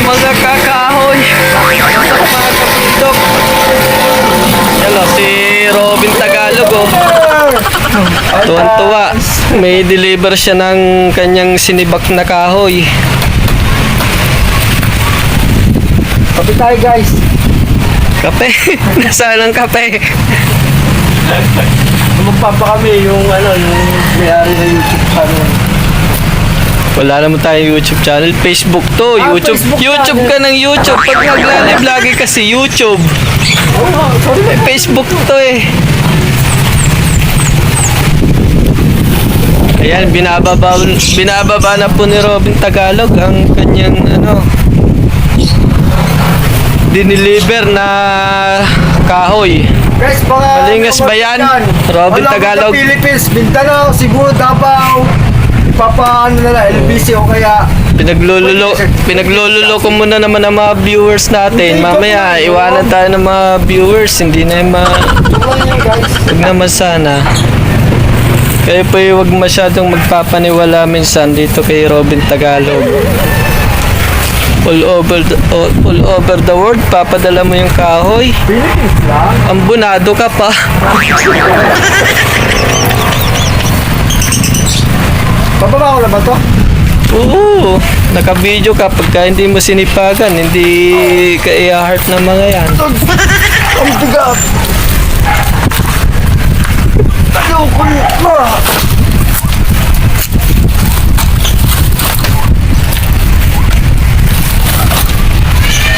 mga kakahoy. Mga kapundok. Hello, si Robin Tagalog, oh. Tuwan-tuwa. May deliver siya ng kanyang sinibak na kahoy. Kape tayo, guys. Kape? Nasaan ang kape? Magpapa kami yung yung may-ari na YouTube channel. Wala naman tayong YouTube channel. Facebook to. Facebook YouTube ka ng YouTube. Pag nag-live lagi kasi YouTube. May Facebook to eh. Ayan, binababa na po ni Robin Tagalog ang kanyang diniliver na kahoy. Guys, mga Malingas ba yan? Robin Tagalog. Philippines, Mindanao, Cebu, Davao, LBC o kaya Pinaglululo ko muna naman ang mga viewers natin. Mamaya, iwanan tayo ng mga viewers. Hindi na yung huwag naman sana. Kaya po huwag masyadong magpapaniwala minsan dito kay Robin Tagalog. All over the world, papadala mo yung kahoy. Philippines lang. Ambunado ka pa. Bababa ko na ba to? Oo, naka-video ka. Pagka hindi mo sinipagan, hindi ka i-heart ng mga yan. Ang bigat. Ayoko na.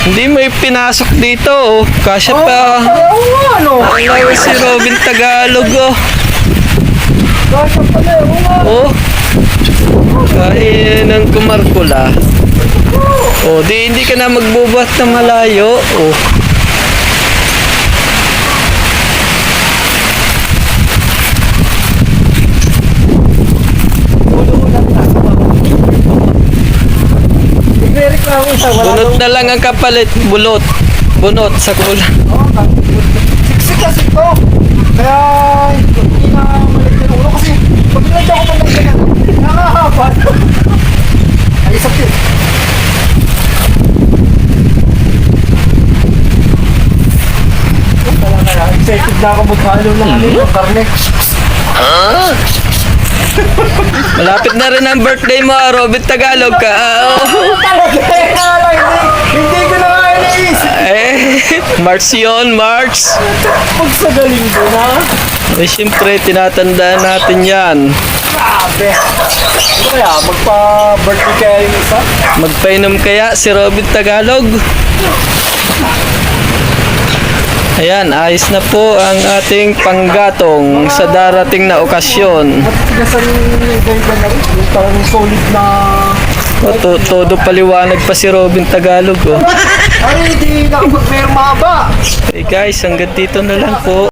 Hindi mo ipinasok dito, oh. Kasya pa. Ano? Ang si Robin Tagalog, oh. Kasya pala, Oh. Kain ng kumarkula. Oh, hindi ka na magbubuhat ng malayo, oh. Bunot na lang ang kapalit, bunot sa kulang. Siksik kasi ito. Kaya hindi na malit yung ulo kasi pag nilagyan ko pa ng ganyan, nakakahapan. Ay, isap yun. Excited na ako maghalo ng yung karne. Malapit na rin ang birthday mo, Robin Tagalog ka. Talaga, hindi ko na nga naisip. March yun, March. Pag sa galing ko na. Eh, siyempre, tinatandaan natin yan. Grabe. Ano kaya, magpa-birthday kaya yung isa? Magpainom kaya si Robin Tagalog? Ayan, ayos na po ang ating panggatong sa darating na okasyon. Matigasan yung ganyan na rin. Yung parang solid na... Todo paliwanag pa si Robin Tagalog, oh. Ay, hindi nakapag-merma ba? Hey guys, hanggang dito na lang po.